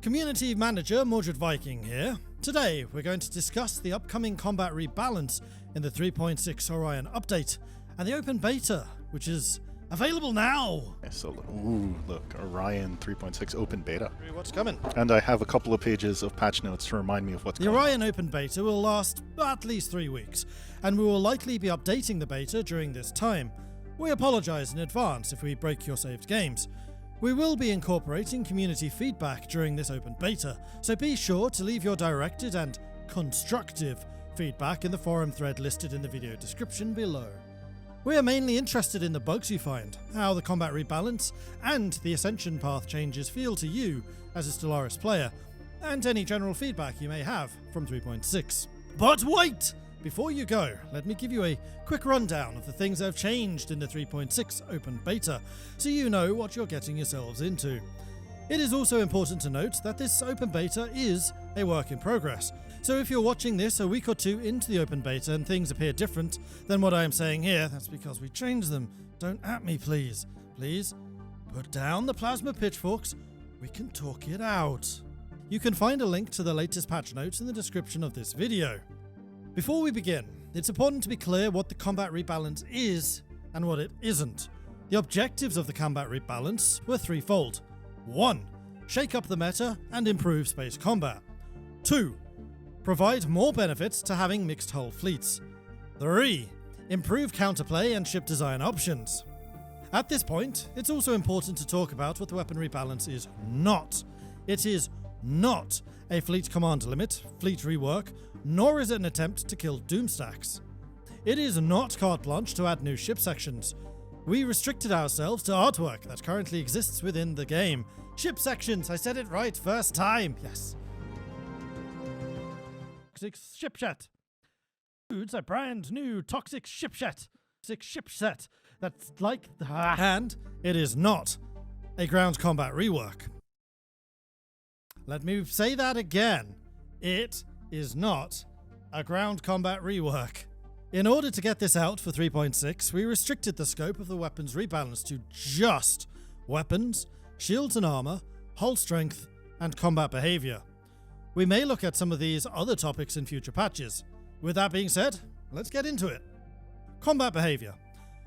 Community Manager Mordred Viking here. Today we're going to discuss the upcoming combat rebalance in the 3.6 Orion update and the open beta, which is available now. So, ooh, look, Orion 3.6 open beta. What's coming? And I have a couple of pages of patch notes to remind me of what's going on. The Orion open beta will last at least 3 weeks, and we will likely be updating the beta during this time. We apologize in advance if we break your saved games. We will be incorporating community feedback during this open beta, so be sure to leave your directed and constructive feedback in the forum thread listed in the video description below. We are mainly interested in the bugs you find, how the combat rebalance and the Ascension Path changes feel to you as a Stellaris player, and any general feedback you may have from 3.6. But wait! Before you go, let me give you a quick rundown of the things that have changed in the 3.6 open beta, so you know what you're getting yourselves into. It is also important to note that this open beta is a work in progress, so if you're watching this a week or two into the open beta and things appear different than what I am saying here, that's because we changed them. Don't at me, please. Please, put down the plasma pitchforks. We can talk it out. You can find a link to the latest patch notes in the description of this video. Before we begin, it's important to be clear what the combat rebalance is and what it isn't. The objectives of the combat rebalance were threefold. 1. Shake up the meta and improve space combat. 2. Provide more benefits to having mixed hull fleets. 3. Improve counterplay and ship design options. At this point, it's also important to talk about what the weapon rebalance is not. It is not a fleet command limit, fleet rework, nor is it an attempt to kill doomstacks. It is not carte blanche to add new ship sections. We restricted ourselves to artwork that currently exists within the game. Ship sections, I said it right first time, yes. Toxic ship set. Includes a brand new toxic ship set. Toxic ship set that's like and it is not a ground combat rework. Let me say that again. It is not a ground combat rework. In order to get this out for 3.6, we restricted the scope of the weapons rebalance to just weapons, shields and armor, hull strength, and combat behavior. We may look at some of these other topics in future patches. With that being said, let's get into it. Combat behavior.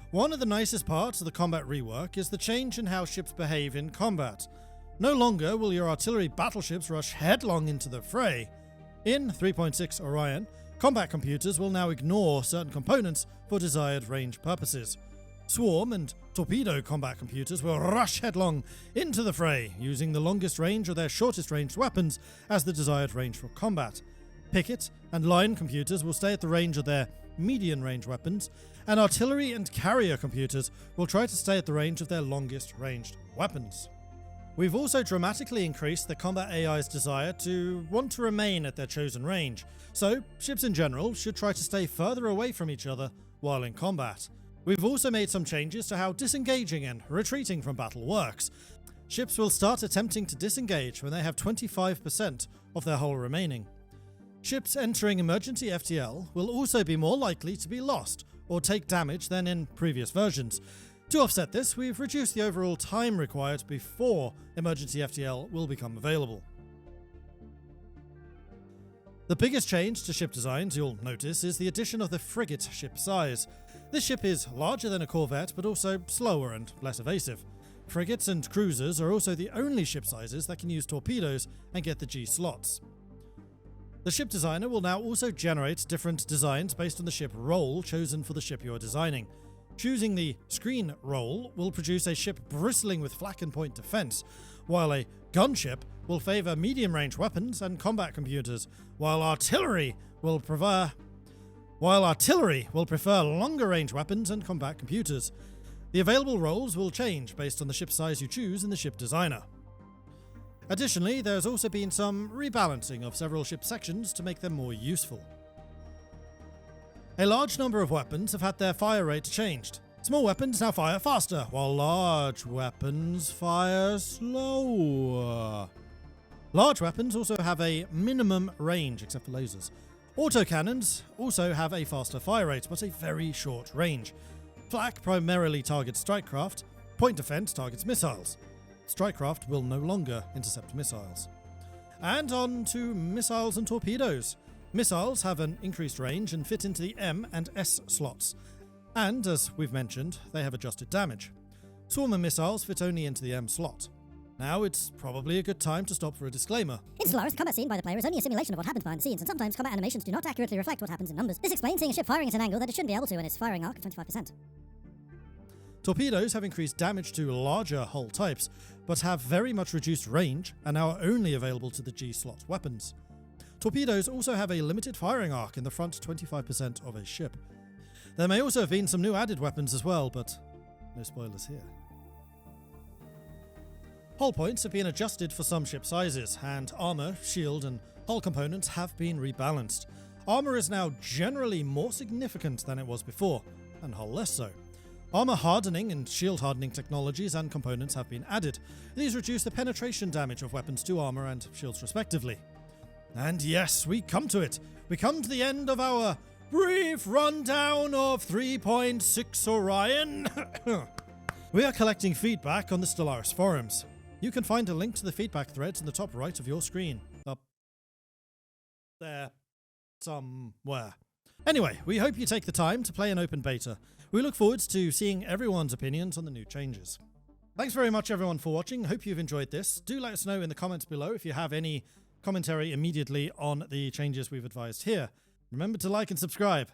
One of the nicest parts of the combat rework is the change in how ships behave in combat. No longer will your artillery battleships rush headlong into the fray. In 3.6 Orion, combat computers will now ignore certain components for desired range purposes. Swarm and torpedo combat computers will rush headlong into the fray, using the longest range or their shortest ranged weapons as the desired range for combat. Picket and line computers will stay at the range of their median range weapons, and artillery and carrier computers will try to stay at the range of their longest ranged weapons. We've also dramatically increased the combat AI's desire to want to remain at their chosen range, so ships in general should try to stay further away from each other while in combat. We've also made some changes to how disengaging and retreating from battle works. Ships will start attempting to disengage when they have 25% of their hull remaining. Ships entering emergency FTL will also be more likely to be lost or take damage than in previous versions. To offset this, we've reduced the overall time required before emergency FTL will become available. The biggest change to ship designs you'll notice is the addition of the frigate ship size. This ship is larger than a corvette but also slower and less evasive. Frigates and cruisers are also the only ship sizes that can use torpedoes and get the G slots. The ship designer will now also generate different designs based on the ship role chosen for the ship you are designing. Choosing the screen role will produce a ship bristling with flak and point defense, while a gunship will favor medium-range weapons and combat computers, while artillery will prefer longer-range weapons and combat computers. The available roles will change based on the ship size you choose in the ship designer. Additionally, there has also been some rebalancing of several ship sections to make them more useful. A large number of weapons have had their fire rate changed. Small weapons now fire faster, while large weapons fire slower. Large weapons also have a minimum range, except for lasers. Autocannons also have a faster fire rate, but a very short range. Flak primarily targets strikecraft, point defense targets missiles. Strikecraft will no longer intercept missiles. And on to missiles and torpedoes. Missiles have an increased range and fit into the M and S slots. And, as we've mentioned, they have adjusted damage. Swarmer missiles fit only into the M slot. Now it's probably a good time to stop for a disclaimer. In Stellaris, the combat seen by the player is only a simulation of what happens behind the scenes, and sometimes combat animations do not accurately reflect what happens in numbers. This explains seeing a ship firing at an angle that it shouldn't be able to in its firing arc of 25%. Torpedoes have increased damage to larger hull types, but have very much reduced range and now are only available to the G-slot weapons. Torpedoes also have a limited firing arc in the front 25% of a ship. There may also have been some new added weapons as well, but no spoilers here. Hull points have been adjusted for some ship sizes, and armor, shield, and hull components have been rebalanced. Armor is now generally more significant than it was before, and hull less so. Armor hardening and shield hardening technologies and components have been added. These reduce the penetration damage of weapons to armor and shields respectively. And yes, we come to it. We come to the end of our brief rundown of 3.6 Orion. We are collecting feedback on the Stellaris forums. You can find a link to the feedback threads in the top right of your screen. Up there. Somewhere. Anyway, we hope you take the time to play an open beta. We look forward to seeing everyone's opinions on the new changes. Thanks very much everyone for watching. Hope you've enjoyed this. Do let us know in the comments below if you have any commentary immediately on the changes we've advised here. Remember to like and subscribe.